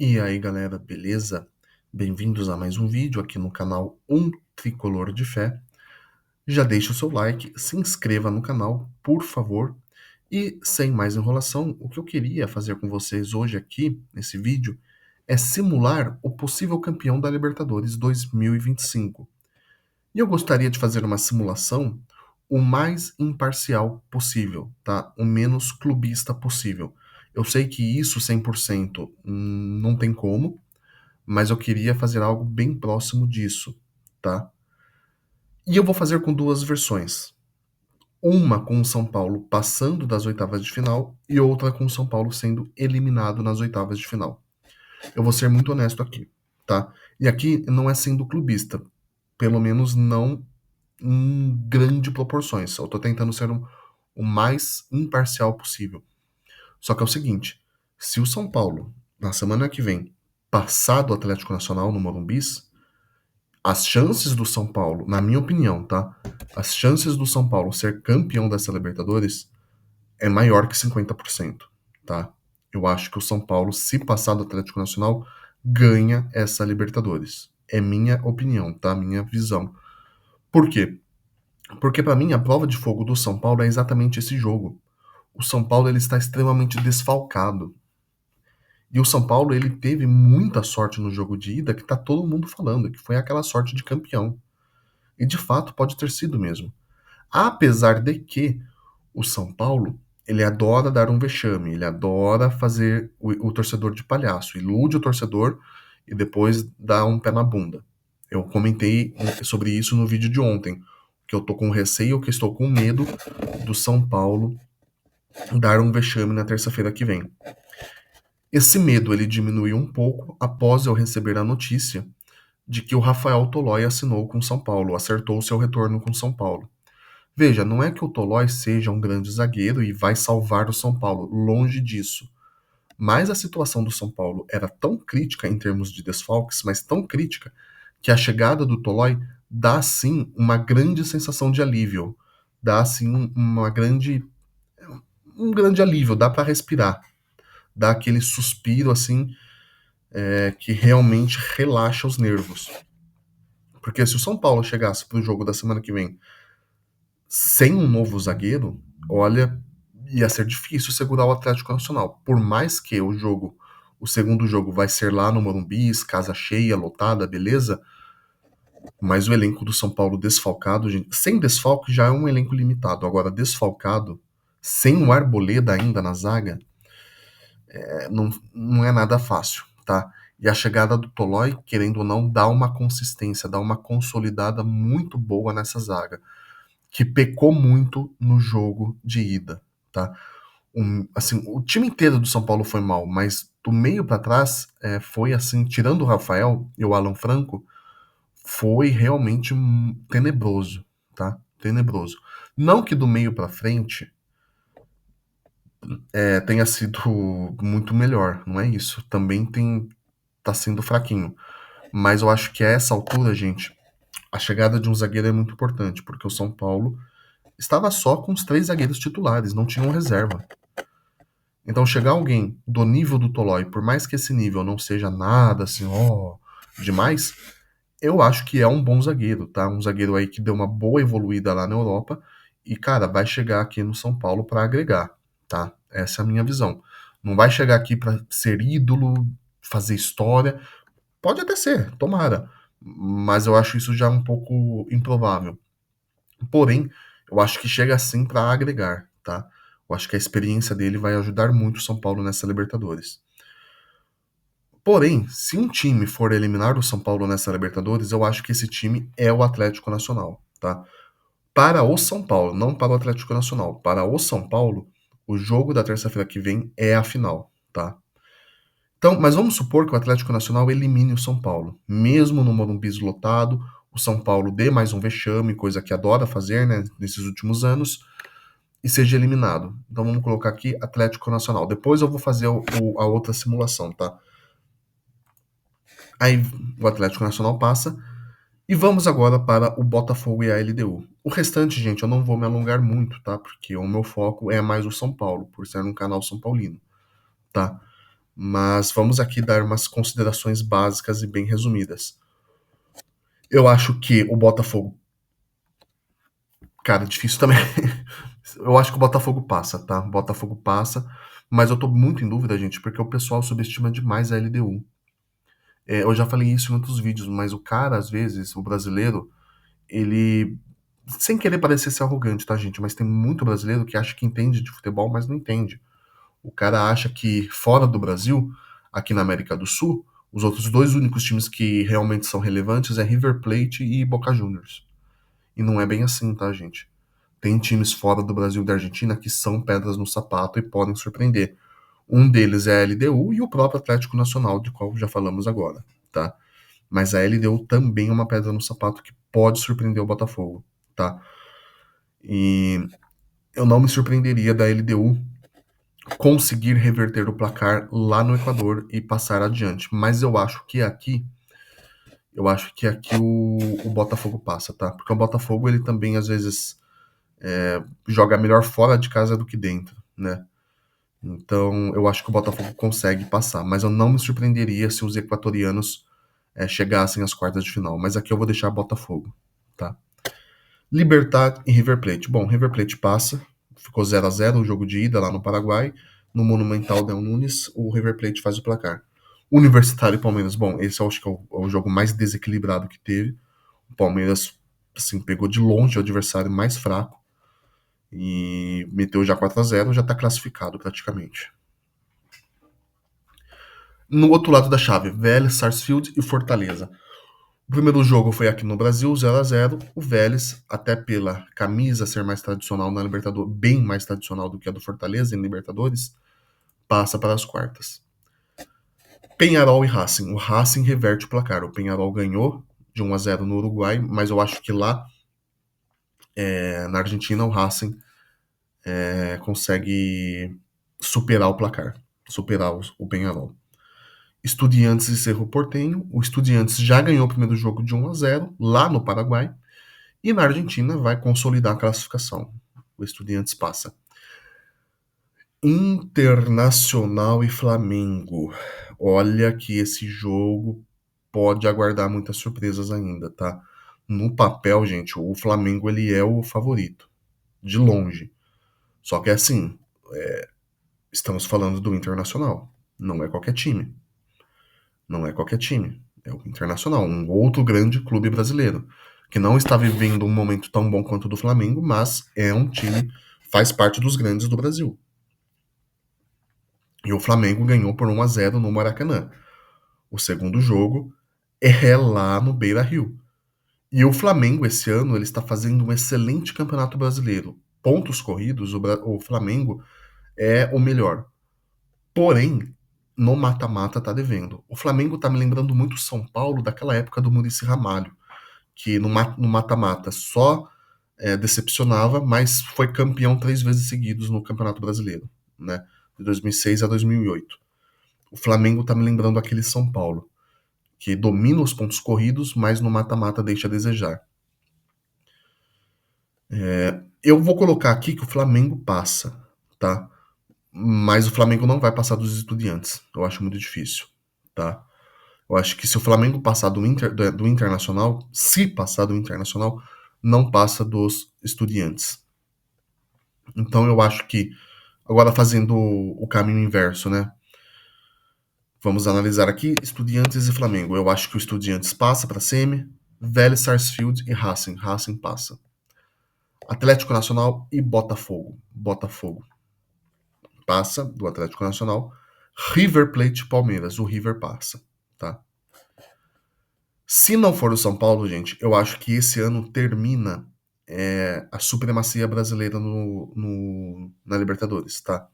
E aí galera, beleza? Bem-vindos a mais um vídeo aqui no canal Um Tricolor de Fé. Já deixa o seu like, se inscreva no canal, por favor. E sem mais enrolação, o que eu queria fazer com vocês hoje aqui, nesse vídeo, é simular o possível campeão da Libertadores 2025. E eu gostaria de fazer uma simulação o mais imparcial possível, tá? O menos clubista possível. Eu sei que isso 100% não tem como, mas eu queria fazer algo bem próximo disso, tá? E eu vou fazer com duas versões. Uma com o São Paulo passando das oitavas de final e outra com o São Paulo sendo eliminado nas oitavas de final. Eu vou ser muito honesto aqui, tá? E aqui não é sendo clubista, pelo menos não em grande proporções. Eu tô tentando ser o mais imparcial possível. Só que é o seguinte, se o São Paulo, na semana que vem, passar do Atlético Nacional no Morumbis, as chances do São Paulo, na minha opinião, tá? As chances do São Paulo ser campeão dessa Libertadores é maior que 50%, tá? Eu acho que o São Paulo, se passar do Atlético Nacional, ganha essa Libertadores. É minha opinião, tá? Minha visão. Por quê? Porque pra mim a prova de fogo do São Paulo é exatamente esse jogo. O São Paulo ele está extremamente desfalcado. E o São Paulo ele teve muita sorte no jogo de ida que tá todo mundo falando, que foi aquela sorte de campeão. E de fato pode ter sido mesmo. Apesar de que o São Paulo, ele adora dar um vexame, ele adora fazer o torcedor de palhaço, ilude o torcedor e depois dá um pé na bunda. Eu comentei sobre isso no vídeo de ontem, que eu tô com receio, que estou com medo do São Paulo dar um vexame na terça-feira que vem. Esse medo ele diminuiu um pouco após eu receber a notícia de que o Rafael Tolói assinou com São Paulo, acertou o seu retorno com São Paulo. Veja, não é que o Tolói seja um grande zagueiro e vai salvar o São Paulo, longe disso. Mas a situação do São Paulo era tão crítica em termos de desfalques, mas tão crítica, que a chegada do Tolói dá sim uma grande sensação de alívio. Dá sim um grande alívio, dá para respirar. Dá aquele suspiro assim, que realmente relaxa os nervos. Porque se o São Paulo chegasse pro jogo da semana que vem sem um novo zagueiro, olha, ia ser difícil segurar o Atlético Nacional. Por mais que o segundo jogo vai ser lá no Morumbi, casa cheia, lotada, beleza? Mas o elenco do São Paulo desfalcado, gente, sem desfalque já é um elenco limitado. Agora, desfalcado, sem o Arboleda ainda na zaga, não é nada fácil, tá? E a chegada do Tolói, querendo ou não, dá uma consistência, dá uma consolidada muito boa nessa zaga que pecou muito no jogo de ida, tá? Assim, o time inteiro do São Paulo foi mal, mas do meio para trás foi assim, tirando o Rafael e o Alan Franco, foi realmente tenebroso, tá? Tenebroso. Não que do meio para frente tenha sido muito melhor, não é isso. Também tá sendo fraquinho. Mas eu acho que a essa altura, gente, a chegada de um zagueiro é muito importante, porque o São Paulo estava só com os três zagueiros titulares, não tinham reserva. Então chegar alguém do nível do Tolói, por mais que esse nível não seja nada assim, demais, eu acho que é um bom zagueiro, tá? Um zagueiro aí que deu uma boa evoluída lá na Europa e, cara, vai chegar aqui no São Paulo para agregar, tá? Essa é a minha visão. Não vai chegar aqui para ser ídolo, fazer história. Pode até ser, tomara. Mas eu acho isso já um pouco improvável. Porém, eu acho que chega assim para agregar, tá? Eu acho que a experiência dele vai ajudar muito o São Paulo nessa Libertadores. Porém, se um time for eliminar o São Paulo nessa Libertadores, eu acho que esse time é o Atlético Nacional, tá? Para o São Paulo, não para o Atlético Nacional. Para o São Paulo, o jogo da terça-feira que vem é a final, tá? Então, mas vamos supor que o Atlético Nacional elimine o São Paulo. Mesmo no Morumbi lotado, o São Paulo dê mais um vexame, coisa que adora fazer, né, nesses últimos anos, e seja eliminado. Então vamos colocar aqui Atlético Nacional. Depois eu vou fazer a outra simulação, tá? Aí o Atlético Nacional passa. E vamos agora para o Botafogo e a LDU. O restante, gente, eu não vou me alongar muito, tá? Porque o meu foco é mais o São Paulo, por ser um canal São Paulino, tá? Mas vamos aqui dar umas considerações básicas e bem resumidas. Eu acho que o Botafogo. Cara, difícil também. Eu acho que o Botafogo passa, tá? O Botafogo passa. Mas eu tô muito em dúvida, gente, porque o pessoal subestima demais a LDU. Eu já falei isso em outros vídeos, mas o cara, às vezes, o brasileiro, ele. Sem querer parecer ser arrogante, tá, gente? Mas tem muito brasileiro que acha que entende de futebol, mas não entende. O cara acha que fora do Brasil, aqui na América do Sul, os outros dois únicos times que realmente são relevantes é River Plate e Boca Juniors. E não é bem assim, tá, gente? Tem times fora do Brasil e da Argentina que são pedras no sapato e podem surpreender. Um deles é a LDU e o próprio Atlético Nacional, de qual já falamos agora, tá? Mas a LDU também é uma pedra no sapato que pode surpreender o Botafogo, tá? E eu não me surpreenderia da LDU conseguir reverter o placar lá no Equador e passar adiante. Mas eu acho que aqui o Botafogo passa, tá? Porque o Botafogo ele também às vezes joga melhor fora de casa do que dentro, né? Então eu acho que o Botafogo consegue passar, mas eu não me surpreenderia se os equatorianos chegassem às quartas de final. Mas aqui eu vou deixar Botafogo, tá? Libertad e River Plate. Bom, River Plate passa, ficou 0-0 o jogo de ida lá no Paraguai. No Monumental Del Nunes, o River Plate faz o placar. Universitário e Palmeiras, bom, esse eu acho que é o jogo mais desequilibrado que teve. O Palmeiras, assim, pegou de longe o adversário mais fraco e meteu já 4-0, já tá classificado praticamente. No outro lado da chave, Vélez, Sarsfield e Fortaleza. O primeiro jogo foi aqui no Brasil, 0-0. O Vélez, até pela camisa ser mais tradicional na Libertadores, bem mais tradicional do que a do Fortaleza em Libertadores, passa para as quartas. Peñarol e Racing. O Racing reverte o placar. O Peñarol ganhou de 1-0 no Uruguai, mas eu acho que lá na Argentina o Racing consegue superar o placar, superar o Peñarol. Estudiantes e Cerro Porteño. O Estudiantes já ganhou o primeiro jogo de 1-0 lá no Paraguai. E na Argentina vai consolidar a classificação. O Estudiantes passa. Internacional e Flamengo. Olha que esse jogo pode aguardar muitas surpresas ainda, tá? No papel, gente, o Flamengo ele é o favorito, de longe. Só que assim, estamos falando do Internacional. Não é qualquer time. Não é qualquer time. É o Internacional, um outro grande clube brasileiro, que não está vivendo um momento tão bom quanto o do Flamengo, mas é um time, faz parte dos grandes do Brasil. E o Flamengo ganhou por 1-0 no Maracanã. O segundo jogo é lá no Beira-Rio. E o Flamengo, esse ano, ele está fazendo um excelente campeonato brasileiro. Pontos corridos, o Flamengo é o melhor. Porém, no mata-mata tá devendo. O Flamengo tá me lembrando muito o São Paulo daquela época do Muricy Ramalho, que no mata-mata só decepcionava, mas foi campeão 3 vezes seguidos no Campeonato Brasileiro, né? De 2006 a 2008. O Flamengo tá me lembrando aquele São Paulo, que domina os pontos corridos, mas no mata-mata deixa a desejar. Eu vou colocar aqui que o Flamengo passa, tá? Mas o Flamengo não vai passar dos Estudiantes. Eu acho muito difícil, tá? Eu acho que se o Flamengo passar do Internacional, se passar do Internacional, não passa dos Estudiantes. Então eu acho que, agora fazendo o caminho inverso, né? Vamos analisar aqui Estudiantes e Flamengo. Eu acho que o Estudiantes passa para semi, Vélez, Sarsfield e Racing. Racing passa. Atlético Nacional e Botafogo. Botafogo passa do Atlético Nacional. River Plate e Palmeiras. O River passa, tá? Se não for o São Paulo, gente, eu acho que esse ano termina a supremacia brasileira na Libertadores, tá?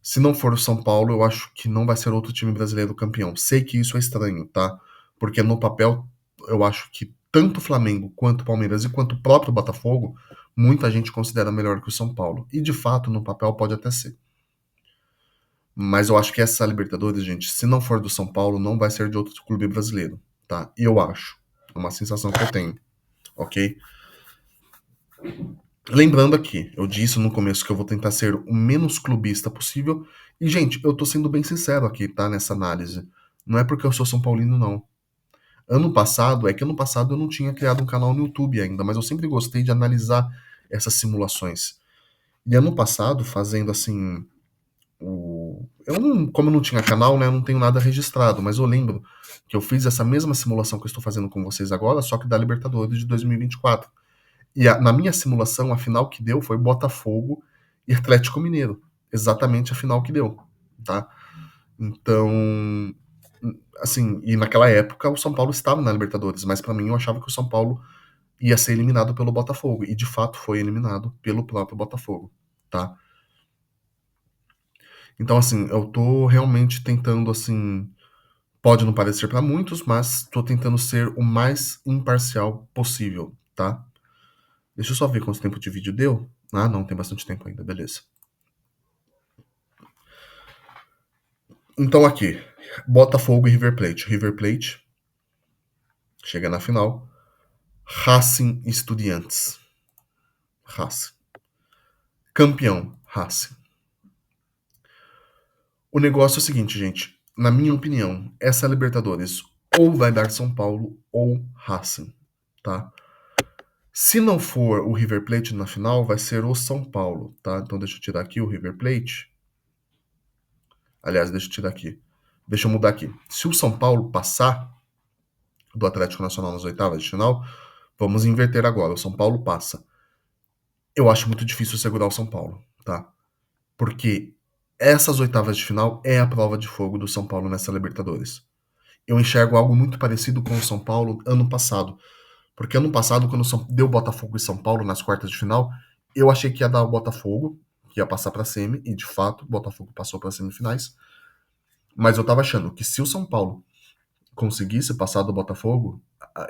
Se não for o São Paulo, eu acho que não vai ser outro time brasileiro campeão. Sei que isso é estranho, tá? Porque no papel, eu acho que tanto o Flamengo quanto o Palmeiras e quanto o próprio Botafogo, muita gente considera melhor que o São Paulo. E de fato, no papel pode até ser. Mas eu acho que essa Libertadores, gente, se não for do São Paulo, não vai ser de outro clube brasileiro, tá? E eu acho. É uma sensação que eu tenho, ok? Lembrando aqui, eu disse no começo que eu vou tentar ser o menos clubista possível E, gente, eu tô sendo bem sincero aqui, tá, nessa análise. Não é porque eu sou São Paulino, não. Ano passado eu não tinha criado um canal no YouTube ainda, mas eu sempre gostei de analisar essas simulações. E ano passado, fazendo assim, eu não, como eu não tinha canal, né, eu não tenho nada registrado, mas eu lembro que eu fiz essa mesma simulação que eu estou fazendo com vocês agora, só que da Libertadores de 2024. Na minha simulação, a final que deu foi Botafogo e Atlético Mineiro. Exatamente a final que deu, tá? Então, assim, e naquela época o São Paulo estava na Libertadores, mas pra mim eu achava que o São Paulo ia ser eliminado pelo Botafogo, e de fato foi eliminado pelo próprio Botafogo, tá? Então, assim, eu tô realmente tentando, assim, pode não parecer pra muitos, mas tô tentando ser o mais imparcial possível, tá? Deixa eu só ver quanto tempo de vídeo deu. Ah, não, tem bastante tempo ainda, beleza. Então aqui, Botafogo e River Plate. River Plate chega na final. Racing Estudiantes. Racing. Campeão, Racing. O negócio é o seguinte, gente. Na minha opinião, essa Libertadores ou vai dar São Paulo ou Racing, tá? Se não for o River Plate na final, vai ser o São Paulo, tá? Então deixa eu tirar aqui o River Plate. Aliás, deixa eu tirar aqui. Deixa eu mudar aqui. Se o São Paulo passar do Atlético Nacional nas oitavas de final, vamos inverter agora. O São Paulo passa. Eu acho muito difícil segurar o São Paulo, tá? Porque essas oitavas de final é a prova de fogo do São Paulo nessa Libertadores. Eu enxergo algo muito parecido com o São Paulo ano passado. Porque ano passado, quando deu Botafogo e São Paulo nas quartas de final, eu achei que ia dar o Botafogo, que ia passar pra semi, e de fato, o Botafogo passou para semifinais. Mas eu tava achando que se o São Paulo conseguisse passar do Botafogo,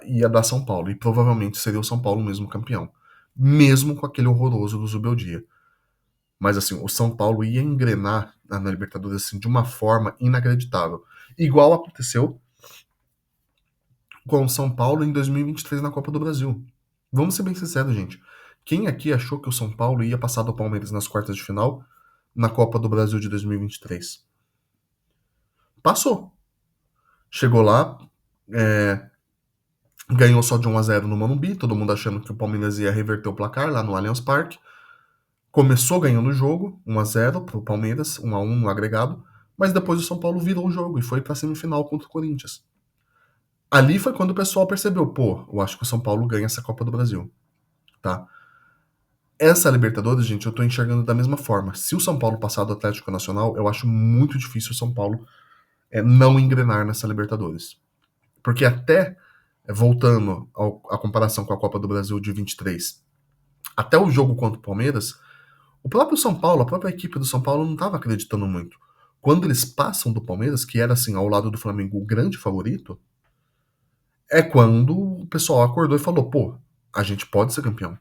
ia dar São Paulo. E provavelmente seria o São Paulo mesmo campeão. Mesmo com aquele horroroso do Zubeldia. Mas assim, o São Paulo ia engrenar na Libertadores assim, de uma forma inacreditável. Igual aconteceu com o São Paulo em 2023 na Copa do Brasil. Vamos ser bem sinceros, gente. Quem aqui achou que o São Paulo ia passar do Palmeiras nas quartas de final na Copa do Brasil de 2023? Passou. Chegou lá, é, ganhou só de 1-0 no Morumbi, todo mundo achando que o Palmeiras ia reverter o placar lá no Allianz Parque. Começou ganhando o jogo, 1-0 pro Palmeiras, 1-1 no agregado, mas depois o São Paulo virou o jogo e foi pra semifinal contra o Corinthians. Ali foi quando o pessoal percebeu, pô, eu acho que o São Paulo ganha essa Copa do Brasil, tá? Essa Libertadores, gente, eu tô enxergando da mesma forma. Se o São Paulo passar do Atlético Nacional, eu acho muito difícil o São Paulo não engrenar nessa Libertadores. Porque até, voltando à comparação com a Copa do Brasil de 23, até o jogo contra o Palmeiras, o próprio São Paulo, a própria equipe do São Paulo não estava acreditando muito. Quando eles passam do Palmeiras, que era assim, ao lado do Flamengo, o grande favorito, é quando o pessoal acordou e falou, pô, a gente pode ser campeão.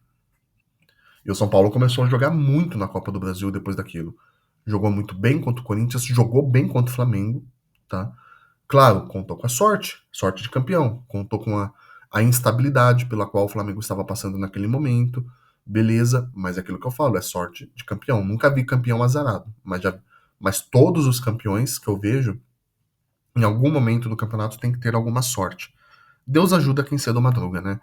E o São Paulo começou a jogar muito na Copa do Brasil depois daquilo. Jogou muito bem contra o Corinthians, jogou bem contra o Flamengo, tá? Claro, contou com a sorte, sorte de campeão, contou com a instabilidade pela qual o Flamengo estava passando naquele momento, beleza, mas é aquilo que eu falo, é sorte de campeão. Nunca vi campeão azarado, mas todos os campeões que eu vejo, em algum momento do campeonato tem que ter alguma sorte. Deus ajuda quem cedo madruga, né?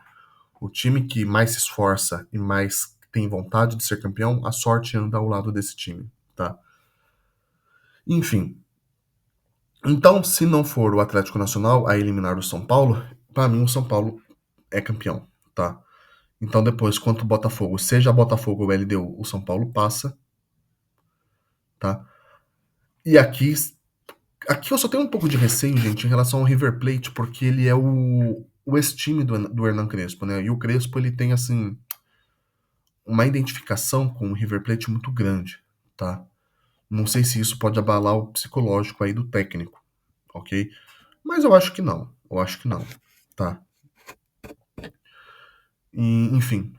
O time que mais se esforça e mais tem vontade de ser campeão, a sorte anda ao lado desse time, tá? Enfim. Então, se não for o Atlético Nacional a eliminar o São Paulo, para mim o São Paulo é campeão, tá? Então depois, quanto o Botafogo, seja Botafogo ou LDU, o São Paulo passa, tá? E aqui eu só tenho um pouco de receio, gente, em relação ao River Plate, porque ele é o ex-time do Hernan Crespo, né? E o Crespo, ele tem, assim, uma identificação com o River Plate muito grande, tá? Não sei se isso pode abalar o psicológico aí do técnico, ok? Mas eu acho que não. Eu acho que não, tá? E, enfim,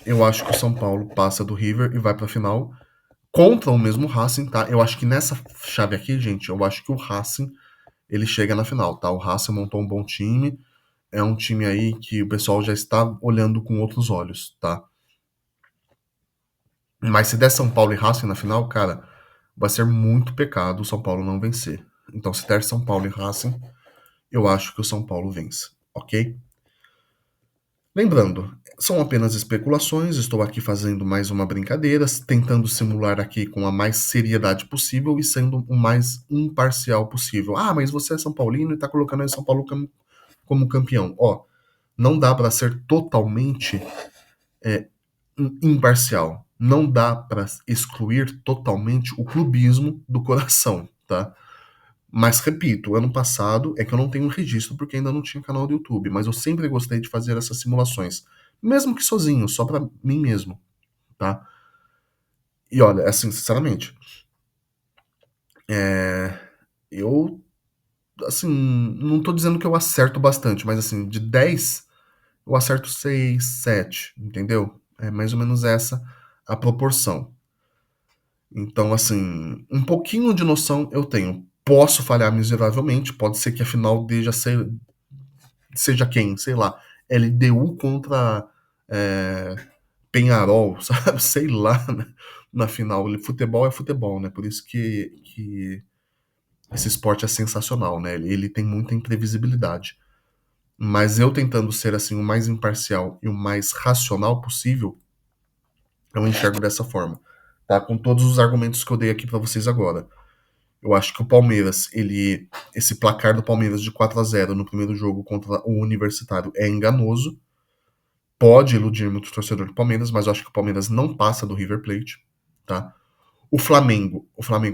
eu acho que o São Paulo passa do River e vai pra final contra o mesmo Racing, tá? Eu acho que nessa chave aqui, gente, eu acho que o Racing ele chega na final, tá? O Racing montou um bom time, é um time aí que o pessoal já está olhando com outros olhos, tá? Mas se der São Paulo e Racing na final, cara, vai ser muito pecado o São Paulo não vencer. Então, se der São Paulo e Racing, eu acho que o São Paulo vence, ok? Lembrando, são apenas especulações, estou aqui fazendo mais uma brincadeira, tentando simular aqui com a mais seriedade possível e sendo o mais imparcial possível. Ah, mas você é São Paulino e está colocando aí São Paulo como campeão. Ó, não dá para ser totalmente imparcial. Não dá para excluir totalmente o clubismo do coração, tá? Mas repito, ano passado é que eu não tenho registro porque ainda não tinha canal do YouTube, mas eu sempre gostei de fazer essas simulações, mesmo que sozinho, só pra mim mesmo, tá? E olha, assim, sinceramente, eu, assim, não tô dizendo que eu acerto bastante, mas assim, de 10 eu acerto 6, 7, entendeu? É mais ou menos essa a proporção. Então, assim, um pouquinho de noção eu tenho. Posso falhar miseravelmente, pode ser que a final seja quem, sei lá, LDU contra é, Penharol, sabe? Sei lá, né? Na final. Futebol é futebol, né? Por isso que esse esporte é sensacional, né? Ele tem muita imprevisibilidade. Mas eu tentando ser assim o mais imparcial e o mais racional possível, eu enxergo dessa forma, tá? Com todos os argumentos que eu dei aqui pra vocês agora. Eu acho que o Palmeiras, esse placar do Palmeiras de 4-0 no primeiro jogo contra o Universitário é enganoso. Pode iludir muito o torcedor do Palmeiras, mas eu acho que o Palmeiras não passa do River Plate, tá? O Flamengo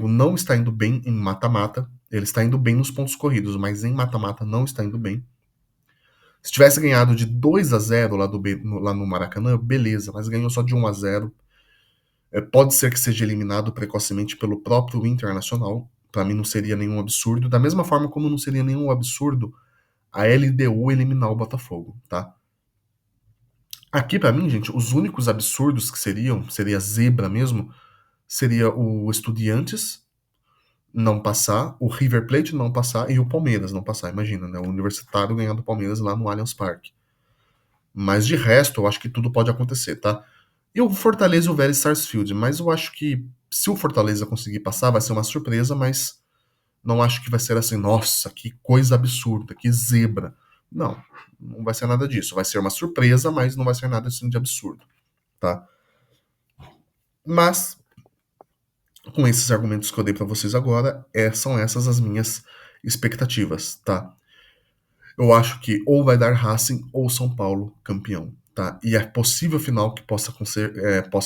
não está indo bem em mata-mata, ele está indo bem nos pontos corridos, mas em mata-mata não está indo bem. Se tivesse ganhado de 2-0 lá no Maracanã, beleza, mas ganhou só de 1-0. Pode ser que seja eliminado precocemente pelo próprio Internacional. Para mim não seria nenhum absurdo, da mesma forma como não seria nenhum absurdo a LDU eliminar o Botafogo, tá? Aqui para mim, gente, os únicos absurdos que seria zebra mesmo, seria o Estudiantes não passar, o River Plate não passar e o Palmeiras não passar. Imagina, né? O Universitário ganhando o Palmeiras lá no Allianz Parque. Mas de resto, eu acho que tudo pode acontecer, tá? E o Fortaleza e o Vélez Sarsfield, mas eu acho que se o Fortaleza conseguir passar, vai ser uma surpresa, mas não acho que vai ser assim, nossa, que coisa absurda, que zebra. Não, não vai ser nada disso. Vai ser uma surpresa, mas não vai ser nada assim de absurdo, tá? Mas com esses argumentos que eu dei pra vocês agora, são essas as minhas expectativas, tá? Eu acho que ou vai dar Racing ou São Paulo campeão, tá? E a possível final que possa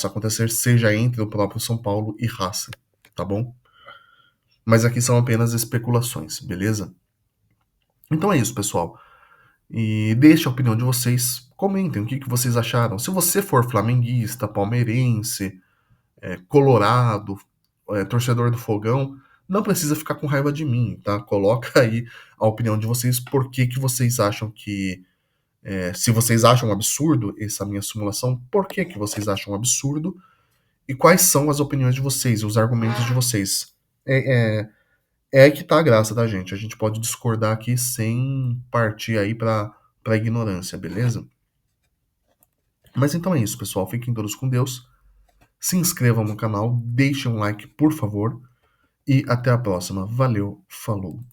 acontecer seja entre o próprio São Paulo e Racing, tá bom? Mas aqui são apenas especulações, beleza? Então é isso, pessoal. E deixe a opinião de vocês, comentem o que vocês acharam. Se você for flamenguista, palmeirense, colorado, torcedor do Fogão, não precisa ficar com raiva de mim, tá? Coloca aí a opinião de vocês, por que vocês acham que. Se vocês acham um absurdo essa minha simulação, por que vocês acham um absurdo? E quais são as opiniões de vocês, os argumentos de vocês? É aí que tá a graça, tá, gente? A gente pode discordar aqui sem partir aí pra ignorância, beleza? Mas então é isso, pessoal. Fiquem todos com Deus. Se inscrevam no canal, deixem um like, por favor. E até a próxima. Valeu, falou.